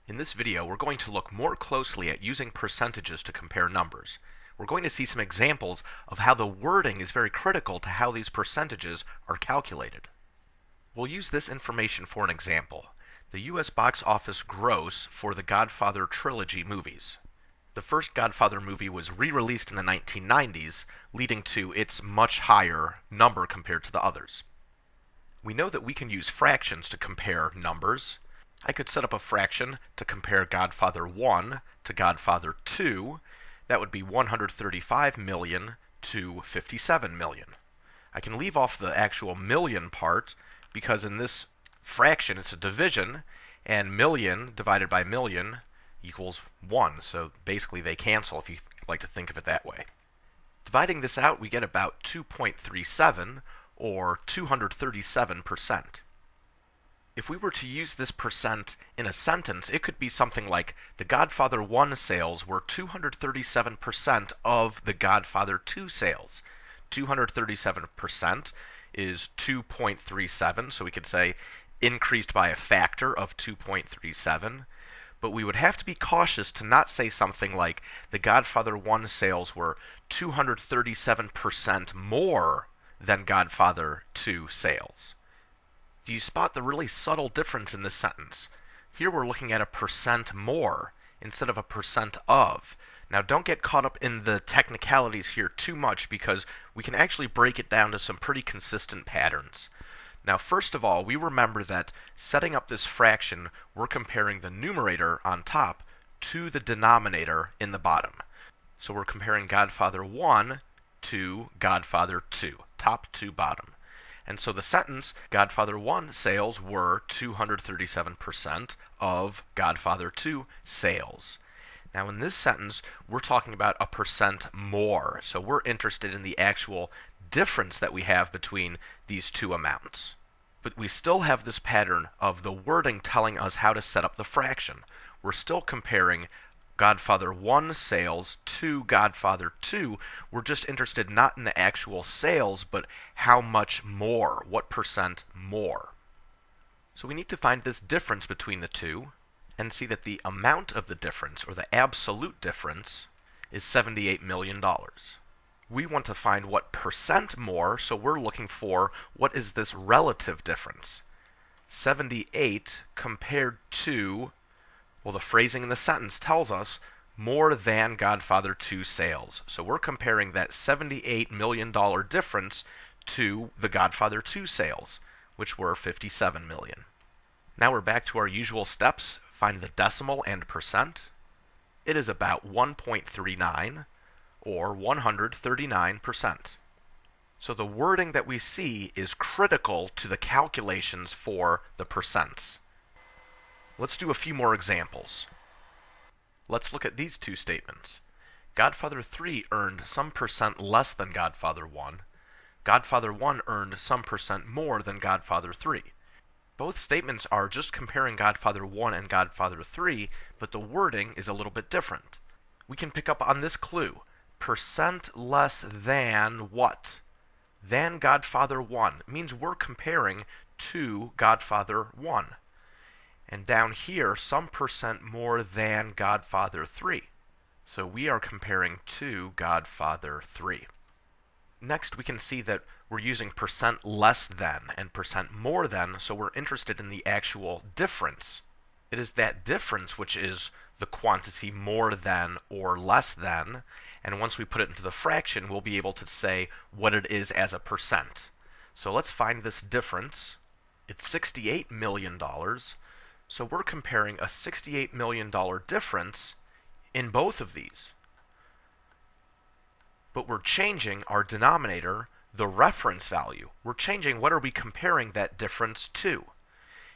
In this video, we're going to look more closely at using percentages to compare numbers. We're going to see some examples of how the wording is very critical to how these percentages are calculated. We'll use this information for an example: the US box office gross for the Godfather trilogy movies. The first Godfather movie was re-released in the 1990s, leading to its much higher number compared to the others. We know that we can use fractions to compare numbers. I could set up a fraction to compare Godfather 1 to Godfather 2. That would be 135 million to 57 million. I can leave off the actual million part because in this fraction it's a division, and million divided by million equals 1. So basically they cancel if you like to think of it that way. Dividing this out, we get about 2.37, or 237%. If we were to use this percent in a sentence, it could be something like, the Godfather 1 sales were 237% of the Godfather 2 sales. 237% is 2.37, so we could say increased by a factor of 2.37. But we would have to be cautious to not say something like, the Godfather 1 sales were 237% more than Godfather 2 sales. Do you spot the really subtle difference in this sentence? Here we're looking at a percent more instead of a percent of. Now don't get caught up in the technicalities here too much, because we can actually break it down to some pretty consistent patterns. Now first of all, we remember that setting up this fraction, we're comparing the numerator on top to the denominator in the bottom. So we're comparing Godfather 1 to Godfather 2, top to bottom. And so the sentence, Godfather 1 sales were 237% of Godfather 2 sales. Now in this sentence, we're talking about a percent more. So we're interested in the actual difference that we have between these two amounts. But we still have this pattern of the wording telling us how to set up the fraction. We're still comparing Godfather 1 sales to Godfather 2. We're just interested not in the actual sales, but how much more, what percent more. So we need to find this difference between the two and see that the amount of the difference, or the absolute difference, is $78 million. We want to find what percent more, so we're looking for what is this relative difference. 78 compared to, well, the phrasing in the sentence tells us more than Godfather 2 sales. So we're comparing that $78 million difference to the Godfather 2 sales, which were $57 million. Now we're back to our usual steps. Find the decimal and percent. It is about 1.39, or 139%. So the wording that we see is critical to the calculations for the percents. Let's do a few more examples. Let's look at these two statements. Godfather 3 earned some percent less than Godfather 1. Godfather 1 earned some percent more than Godfather 3. Both statements are just comparing Godfather 1 and Godfather 3, but the wording is a little bit different. We can pick up on this clue. Percent less than what? Than Godfather 1 means we're comparing to Godfather 1. And down here, some percent more than Godfather 3. So we are comparing to Godfather 3. Next, we can see that we're using percent less than and percent more than, so we're interested in the actual difference. It is that difference which is the quantity more than or less than, and once we put it into the fraction, we'll be able to say what it is as a percent. So let's find this difference. It's $68 million. So we're comparing a $68 million difference in both of these. But we're changing our denominator, the reference value. We're changing what are we comparing that difference to.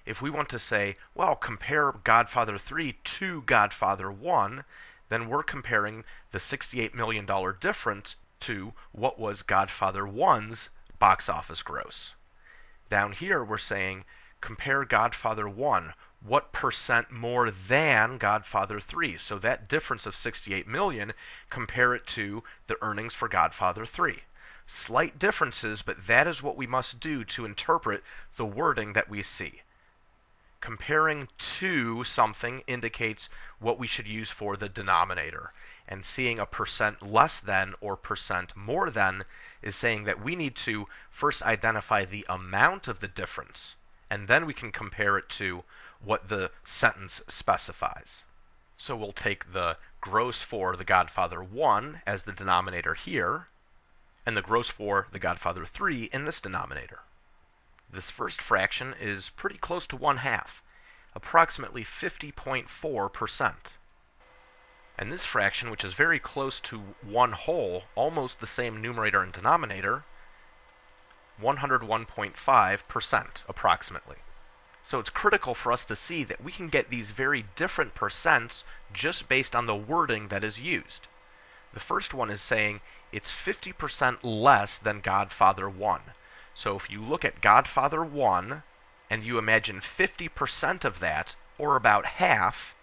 If we want to say, well, compare Godfather 3 to Godfather 1, then we're comparing the $68 million difference to what was Godfather 1's box office gross. Down here, we're saying, compare Godfather 1. What percent more than Godfather 3? So that difference of $68 million, compare it to the earnings for Godfather 3. Slight differences, but that is what we must do to interpret the wording that we see. comparing to something indicates what we should use for the denominator. And seeing a percent less than or percent more than is saying that we need to first identify the amount of the difference, and then we can compare it to what the sentence specifies. So we'll take the gross for The Godfather 1 as the denominator here, and the gross for The Godfather 3 in this denominator. This first fraction is pretty close to 1/2, approximately 50.4%. And this fraction, which is very close to 1 whole, almost the same numerator and denominator, 101.5% approximately. So it's critical for us to see that we can get these very different percents just based on the wording that is used. The first one is saying it's 50% less than Godfather 1. So if you look at Godfather 1 and you imagine 50% of that, or about half,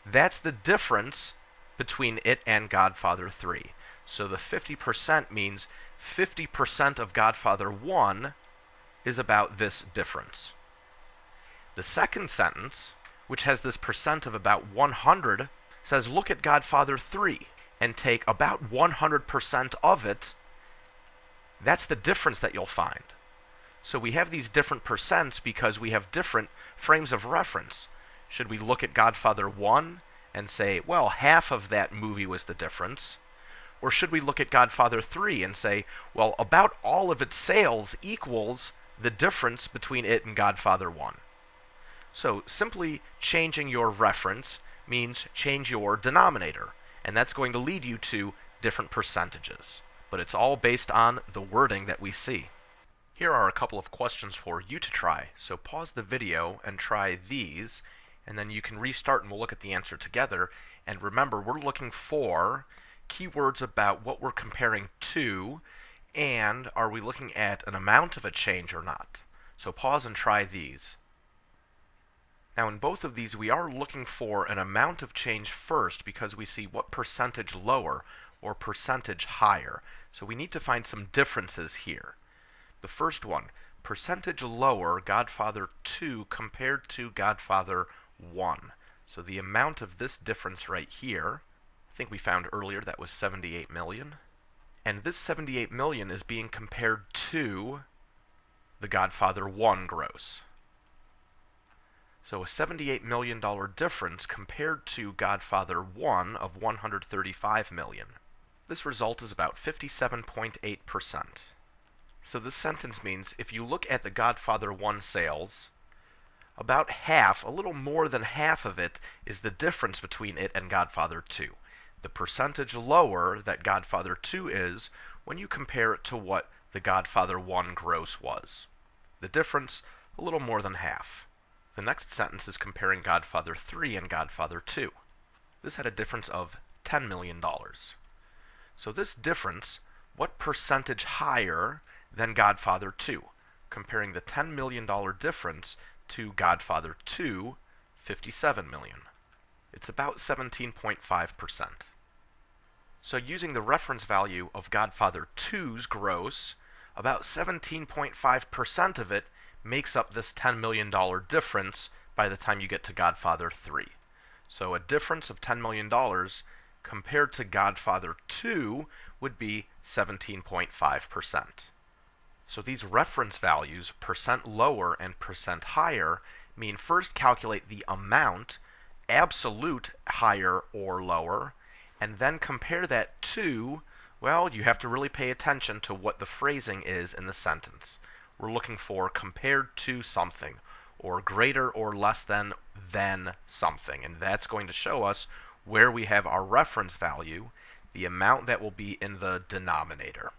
that's the difference between it and Godfather 3. So the 50% means 50% of Godfather 1 is about this difference. The second sentence, which has this percent of about 100, says look at Godfather 3 and take about 100% of it. That's the difference that you'll find. So we have these different percents because we have different frames of reference. Should we look at Godfather 1 and say, well, half of that movie was the difference? Or should we look at Godfather 3 and say, well, about all of its sales equals the difference between it and Godfather 1? So simply changing your reference means change your denominator, and that's going to lead you to different percentages. But it's all based on the wording that we see. Here are a couple of questions for you to try. So pause the video and try these, and then you can restart and we'll look at the answer together. And remember, we're looking for keywords about what we're comparing to, and are we looking at an amount of a change or not. So pause and try these. Now in both of these we are looking for an amount of change first because we see what percentage lower or percentage higher. So we need to find some differences here. The first one, percentage lower Godfather 2 compared to Godfather 1. So the amount of this difference right here, I think we found earlier that was 78 million. And this 78 million is being compared to the Godfather 1 gross. So a $78 million difference compared to Godfather 1 of $135 million. This result is about 57.8%. So this sentence means if you look at the Godfather 1 sales, about half, a little more than half of it, is the difference between it and Godfather 2. The percentage lower that Godfather 2 is when you compare it to what the Godfather 1 gross was. The difference, a little more than half. The next sentence is comparing Godfather 3 and Godfather 2. This had a difference of $10 million. So this difference, what percentage higher than Godfather 2? Comparing the $10 million difference to Godfather 2, $57 million. It's about 17.5%. So using the reference value of Godfather 2's gross, about 17.5% of it makes up this $10 million difference by the time you get to Godfather 3. So a difference of $10 million compared to Godfather 2 would be 17.5%. So these reference values, percent lower and percent higher, mean first calculate the amount, absolute higher or lower, and then compare that to, well, you have to really pay attention to what the phrasing is in the sentence. We're looking for compared to something, or greater or less than something, and that's going to show us where we have our reference value, the amount that will be in the denominator.